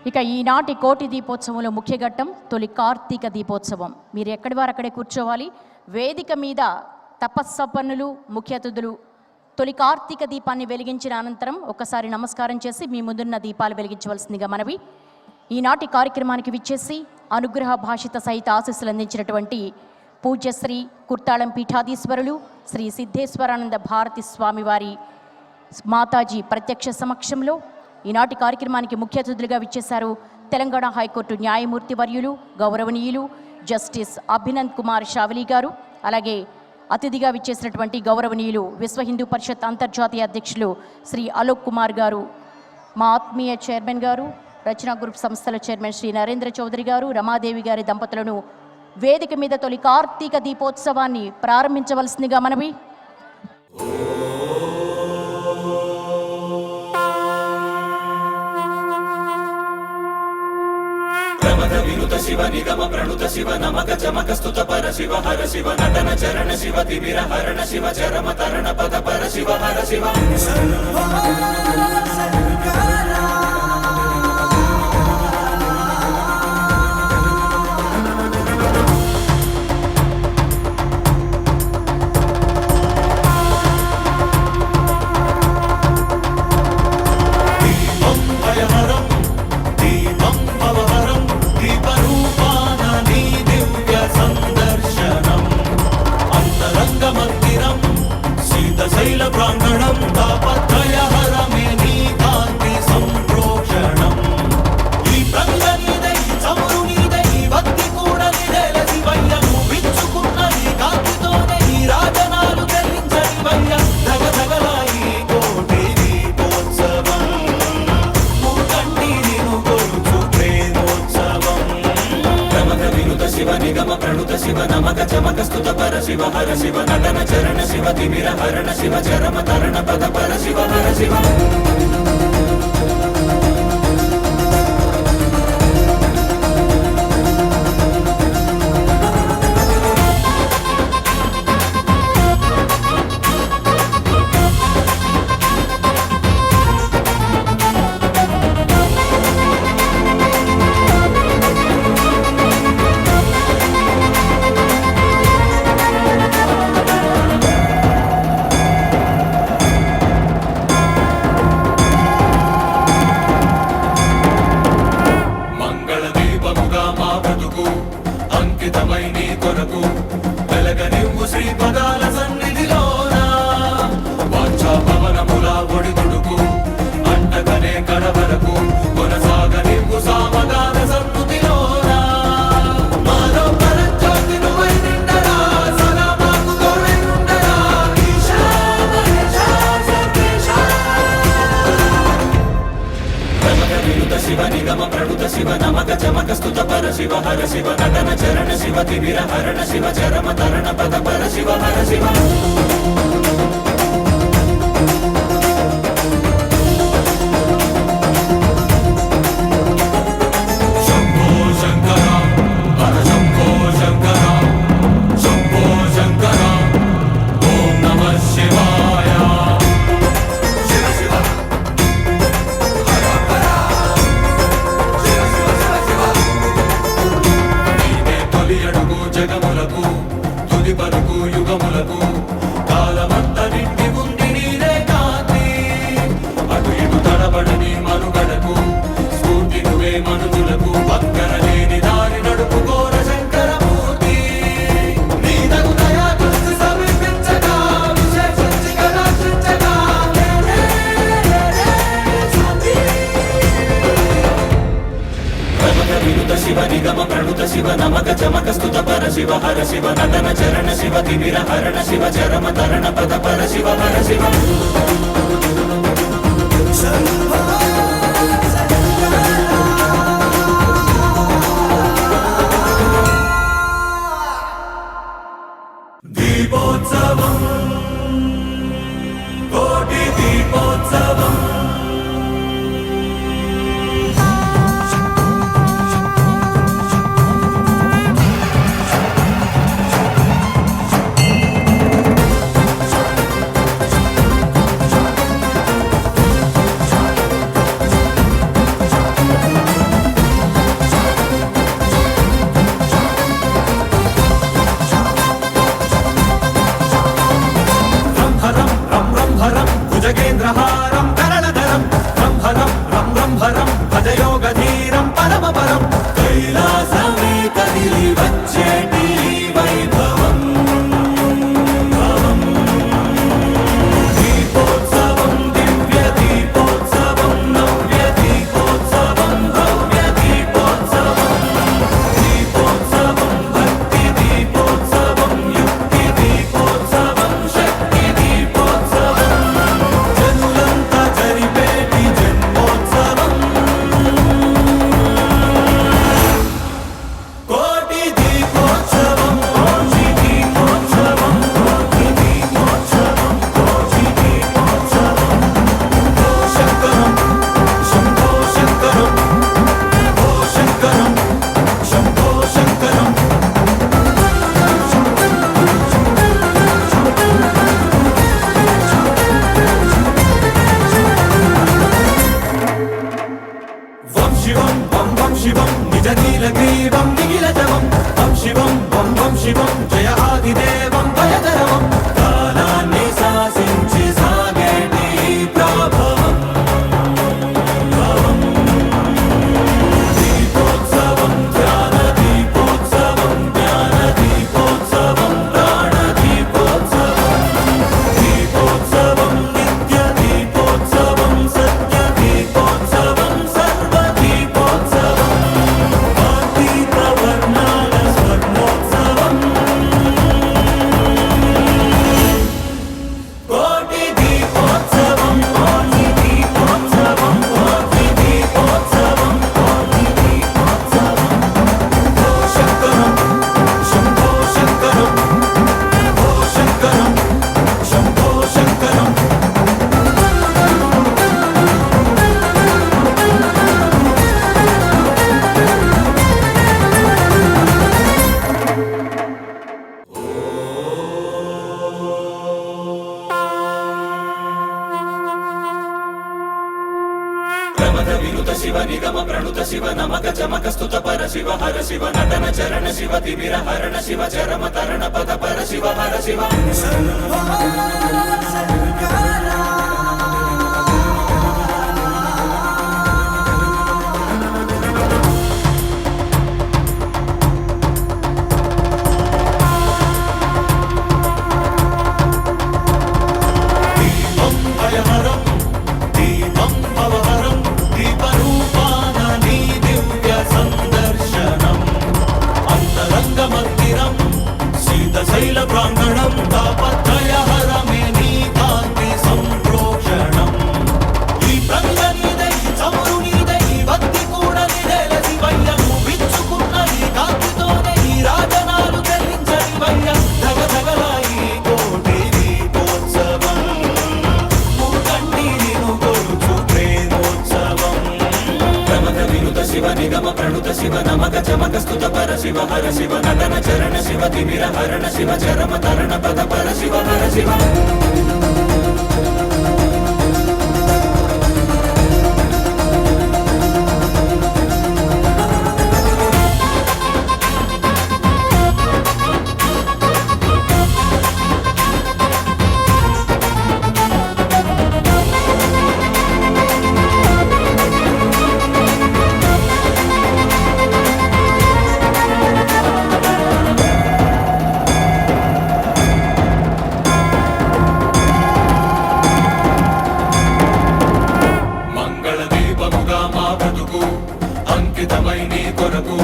ఇక ఈనాటి కోటి దీపోత్సవంలో ముఖ్య ఘట్టం తొలి కార్తీక దీపోత్సవం. మీరు ఎక్కడి వారు అక్కడే కూర్చోవాలి. వేదిక మీద తపస్సపన్నులు, ముఖ్య అతిథులు తొలి కార్తీక దీపాన్ని వెలిగించిన అనంతరం ఒకసారి నమస్కారం చేసి మీ ముందున్న దీపాలు వెలిగించవలసిందిగా మనవి. ఈనాటి కార్యక్రమానికి విచ్చేసి అనుగ్రహ భాషిత సహిత ఆశీస్సులు అందించినటువంటి పూజ్యశ్రీ కుర్తాళం పీఠాధీశ్వరులు శ్రీ సిద్ధేశ్వరానంద భారతి స్వామివారి మాతాజీ ప్రత్యక్ష సమక్షంలో ఈనాటి కార్యక్రమానికి ముఖ్య అతిథులుగా విచ్చేశారు తెలంగాణ హైకోర్టు న్యాయమూర్తి వర్యులు గౌరవనీయులు జస్టిస్ అభినంద్ కుమార్ షావలి గారు, అలాగే అతిథిగా విచ్చేసినటువంటి గౌరవనీయులు విశ్వ హిందూ పరిషత్ అంతర్జాతీయ అధ్యక్షులు శ్రీ అలోక్ కుమార్ గారు, మా ఆత్మీయ చైర్మన్ గారు, రచనా గ్రూప్ సంస్థల చైర్మన్ శ్రీ నరేంద్ర చౌదరి గారు, రమాదేవి గారి దంపతులను వేదిక మీద తొలి కార్తీక దీపోత్సవాన్ని ప్రారంభించవలసిందిగా మనవి. వినుత శివ నిగమ ప్రణుత శివ నమక చమక స్తుత పర శివ హర శివ నటన చరణ శివ తిమిర హరణ శివ చరమ తరణ పద పర శివ హర శివ శైల ప్రాంగణం తాపత్రయ హరమే నీ కాంతి సంప్రోక్షణం. ఈ ప్రంగ నీదై చమురు నీదై భక్తి కూడా నిడల శివయ్య. విచ్చుకున్న ఈ కాంతితోనే ఈ రాజనాలు చెల్లించని వయ్య. జగ జగలాయి కోటి దీపోత్సవం మూకంటి నిను కొలుచు ప్రేమోత్సవం. ప్రమథ వినుత శివ నిగమ ప్రణుత శివ నమక చమక స్తుత పర శివ హర శివ నటన చరణ శివ తిమిర హరణ శివ చరమ తరణ పద పర శివ హర శివ అంకితమై నీ కొరకు వెలగనివ్వు శ్రీ పదాల సన్నిధిలోన. వాంఛా పవనముల ఒడిదుడుకు అంటకనే కడవరకు కొనసాగనివ్వు సామగాన సన్నుతిలోన. మాలో పరంజ్యోతి నువ్వై నిండరా సదా మాకు తోడై ఉండరా ఈశా మహేశా సర్వేశా. ప్రమథ వినుత శివ నిగమ ప్రణుత శివ నమక చమక స్తుత పర శివ హర శివ నటన చరణ శివ తిమిర హరణ శివ చరమ తరణ పద పర శివ హర శివ శంభో శంకర హర శంభో శంకర శంభో శంకర ఓం నమః శివాయ. శివ శివ హర హర శివ శివ శివ శివ. నీవే తొలి అడుగు జగములకు తుది పలుకు యుగములకు కాలమంత నిండి ఉంది నీరే కాంతి. అటు ఇటు తడబడని మనుగడకు స్ఫూర్తి నువ్వే మనుజులకు. పక్కన లేని దారి నడుపుకోర శంకరమూర్తి. నీ తగు దయా దృష్టి సమీపించగా విశేషించి కటాక్షించగా ప్రమథ వినుత శివ నిగమ ప్రణుత శివ నమక చమక స్తుత పర శివ హర శివ నటన చరణ శివ తిమిర హరణ శివ చరమ తరణ పద పర శివ హర శివ దీపోత్సవం కోటి దీపోత్సవం. భజయోగ ధీరం పరమపరం కైలాసమే కదిలి వచ్చేటి ఈ వైభవం దీపోత్సవం దివ్య దీపోత్సవం నవ్య దీపోత్సవం భవ్య దీపోత్సవం దీపోత్సవం భక్తి దీపోత్సవం యుక్తి దీపోత్సవం శక్తి దీపోత్సవం జనులంతా జరిపేటి జన్మోత్సవం కోటి దీపోత్సవం కోటి దీపోత్సవం కోటి దీపోత్సవం కోటి దీపోత్సవం శంకరం శంభో శంకరం ఓ శంకరం శంభో శంకరం వం శివం వం శివం నిజ నీలగ్రీవం నిఖిలజవం వం శివం వం శివం జయ ఆదిదేవం భయధరవం కాలాన్ని శాసించి సాగేటి ప్రభవం దీపోత్సవం ధ్యాన దీపోత్సవం జ్ఞాన దీపోత్సవం ప్రాణ దీపోత్సవం దీపోత్సవం నిత్య దీపోత్సవం సత్య దీపోత్సవం సర్వ దీపోత్సవం కార్తీక వర్ణాల స్వర్ణోత్సవం కోటి దీపోత్సవం కోటి దీపోత్సవం కోటి దీపోత్సవం కోటి దీపోత్సవం ఓ శంకరం శంభో శంకరం ఓ శంకరం శంభో శంకరం ప్రమద వినుత శివ నిగమ ప్రణుత శివ నమక చమక స్తుత పర శివ హర శివ నటన చరణ శివ తిమిర హరణ శివ చరమ తరణ పద పర శివ హర శివ దీపం భయహరం దీపం భవహరం దీపరూపాన నీ దివ్య సందర్శనం అంతరంగ మందిరం శీతశైల ప్రాంగణం తాపత్రయహరమే నీ కాంతి సంప్రోక్షణం ఈ ప్రంగ నీదే ఈ చమురు నీదే ఈ భక్తి కూడా నీదేల శివయ్య నువ్వు విచ్చుకున్న ఈ కాంతితోనే ఈ రాజనాలు చెల్లించని వయ్య ధగ ధగల ఈ కోటి దీపోత్సవం కన్నీరిను కొలుచు ప్రేమోత్సవం ప్రమద వినుత శివ నిగమ ప్రణుత శివ నమక చమక స్తుత పర శివ హర శివ నటన చరణ శివ తిమిర హరణ శివ చరమ తరణ పద పర శివ హర శివ మంగళ దీపముగా మా బ్రతుకు అంకితమై నీ కొరకు